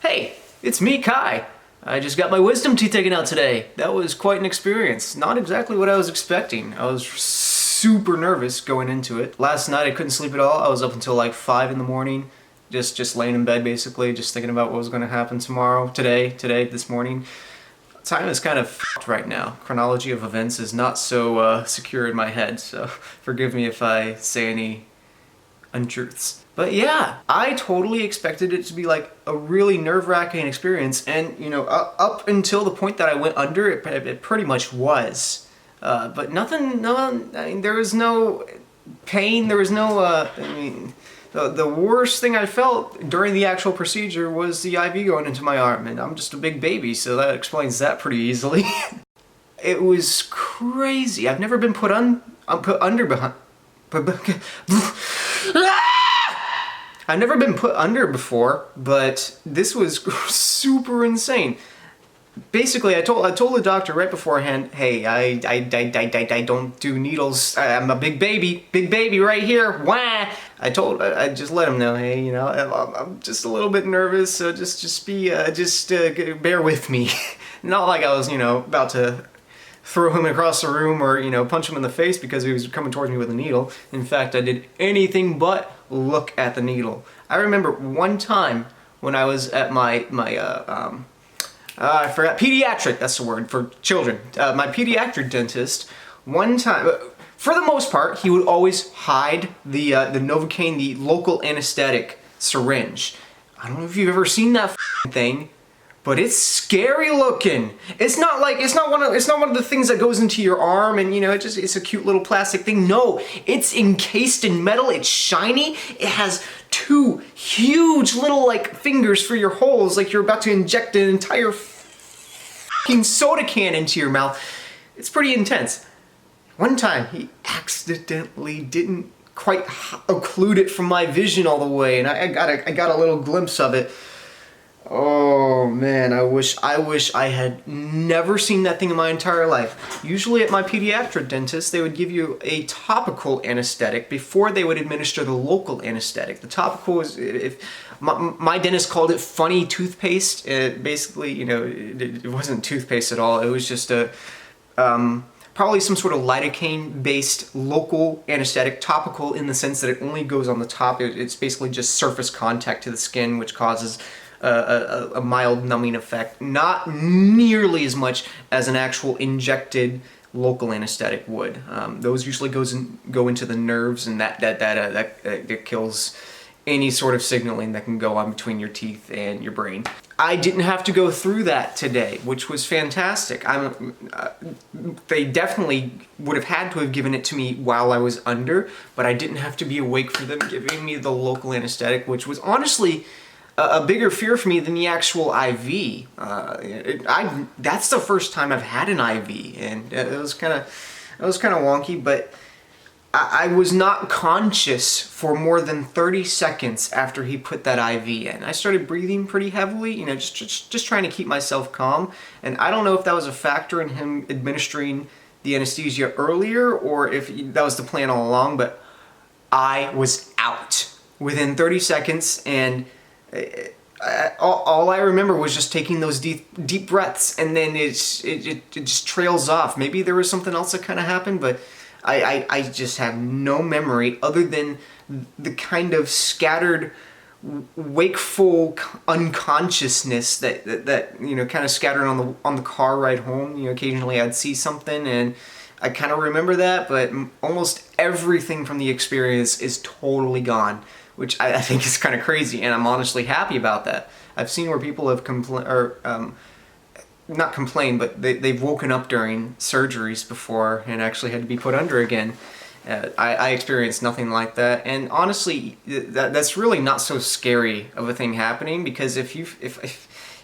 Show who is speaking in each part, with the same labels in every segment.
Speaker 1: Hey, it's me, Kai. I just got my wisdom teeth taken out today. That was quite an experience. Not exactly what I was expecting. I was super nervous going into it. Last night I couldn't sleep at all. I was up until like 5 in the morning, just laying in bed basically, just thinking about what was going to happen this morning. Time is kind of f***ed right now. Chronology of events is not so secure in my head, so forgive me if I say any untruths. But yeah, I totally expected it to be like a really nerve-wracking experience, and you know, up until the point that I went under, it pretty much was. But nothing, no, I mean, there was no pain, there was no, the worst thing I felt during the actual procedure was the IV going into my arm, and I'm just a big baby, so that explains that pretty easily. It was crazy. I've never been put under I've never been put under before, but this was super insane. Basically, I told the doctor right beforehand, hey, I don't do needles. I'm a big baby right here. Wah! I just let him know, hey, you know, I'm just a little bit nervous, so just bear with me. Not like I was, you know, about to throw him across the room or, you know, punch him in the face because he was coming towards me with a needle. In fact, I did anything but look at the needle. I remember one time when I was at I forgot, pediatric, that's the word, for children. My pediatric dentist, one time, for the most part, he would always hide the Novocaine, the local anesthetic syringe. I don't know if you've ever seen that thing, but it's scary looking. It's not one of the things that goes into your arm and, you know, it's a cute little plastic thing. No, it's encased in metal, it's shiny, it has two huge little like fingers for your holes, like you're about to inject an entire fucking soda can into your mouth. It's pretty intense. One time he accidentally didn't quite occlude it from my vision all the way, and I got a little glimpse of it. Oh man, I wish I had never seen that thing in my entire life. Usually at my pediatric dentist, they would give you a topical anesthetic before they would administer the local anesthetic. The topical is, if my dentist called it funny toothpaste. Basically, you know, it wasn't toothpaste at all. It was just a probably some sort of lidocaine-based local anesthetic, topical in the sense that it only goes on the top. It's basically just surface contact to the skin, which causes a mild numbing effect, not nearly as much as an actual injected local anesthetic would. Those usually go into the nerves, and that kills any sort of signaling that can go on between your teeth and your brain. I didn't have to go through that today, which was fantastic. They definitely would have had to have given it to me while I was under, but I didn't have to be awake for them giving me the local anesthetic, which was honestly a bigger fear for me than the actual IV. That's the first time I've had an IV, and it was kind of wonky, but I was not conscious for more than 30 seconds after he put that IV in. I started breathing pretty heavily, you know, just trying to keep myself calm, and I don't know if that was a factor in him administering the anesthesia earlier or if that was the plan all along, but I was out within 30 seconds, and all I remember was just taking those deep breaths, and then it just trails off. Maybe there was something else that kind of happened, but I just have no memory other than the kind of scattered, wakeful unconsciousness that you know, kind of scattered on the car ride home. You know, occasionally I'd see something and I kind of remember that, but almost everything from the experience is totally gone, which I think is kind of crazy, and I'm honestly happy about that. I've seen where people have not complained, but they've woken up during surgeries before and actually had to be put under again. I experienced nothing like that, and honestly, that's really not so scary of a thing happening, because if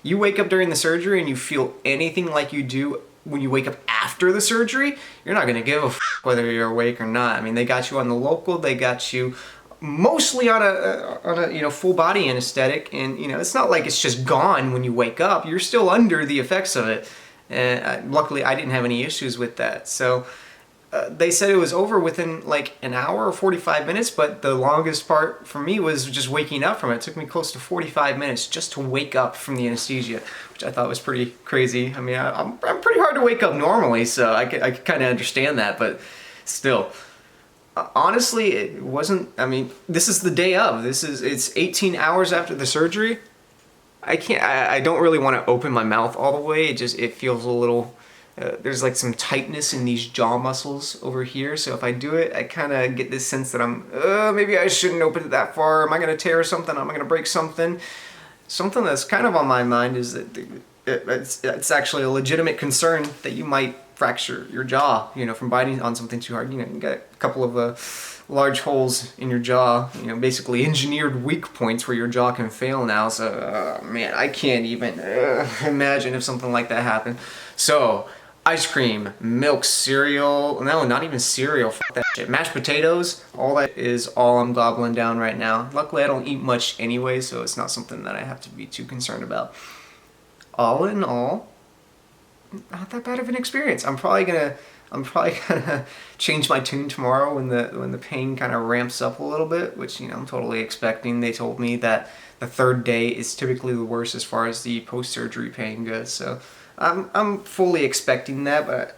Speaker 1: you wake up during the surgery and you feel anything like you do when you wake up after the surgery, you're not going to give a f*** whether you're awake or not. I mean, they got you on the local, they got you mostly on a you know, full body anesthetic, and you know, it's not like it's just gone when you wake up. You're still under the effects of it, and luckily I didn't have any issues with that. So they said it was over within like an hour or 45 minutes, but the longest part for me was just waking up from it. It took me close to 45 minutes just to wake up from the anesthesia, which I thought was pretty crazy. I mean, I'm pretty hard to wake up normally, so I could kind of understand that, but still. Honestly, it wasn't, I mean, this is the day of. It's 18 hours after the surgery. I don't really want to open my mouth all the way. It feels a little, there's like some tightness in these jaw muscles over here. So if I do it, I kind of get this sense that maybe I shouldn't open it that far. Am I going to tear something? Am I going to break something? Something that's kind of on my mind is that it's actually a legitimate concern that you might fracture your jaw, from biting on something too hard. You get a couple of large holes in your jaw, basically engineered weak points where your jaw can fail now. So, man, I can't even imagine if something like that happened. So, ice cream, milk, cereal, no, not even cereal, fuck that shit. Mashed potatoes, all that is all I'm gobbling down right now. Luckily, I don't eat much anyway, so it's not something that I have to be too concerned about. All in all, not that bad of an experience. I'm probably gonna change my tune tomorrow when the pain kind of ramps up a little bit, which I'm totally expecting. They told me that the third day is typically the worst as far as the post-surgery pain goes, so I'm fully expecting that. But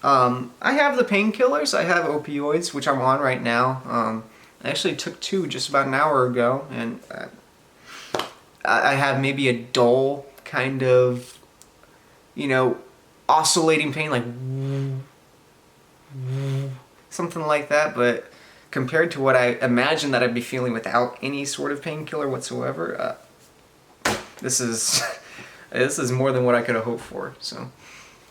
Speaker 1: I have the painkillers. I have opioids, which I'm on right now. I actually took 2 just about an hour ago, and I have maybe a dull kind of oscillating pain, like something like that, but compared to what I imagined that I'd be feeling without any sort of painkiller whatsoever, this is more than what I could have hoped for. So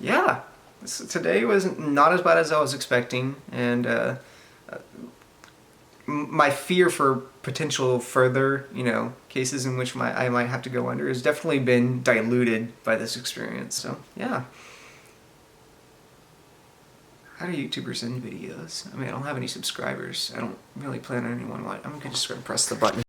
Speaker 1: yeah, today was not as bad as I was expecting, and my fear for potential further cases in which I might have to go under has definitely been diluted by this experience. So yeah. How do YouTubers end videos? I mean, I don't have any subscribers. I don't really plan on anyone watching. I'm gonna just press the button.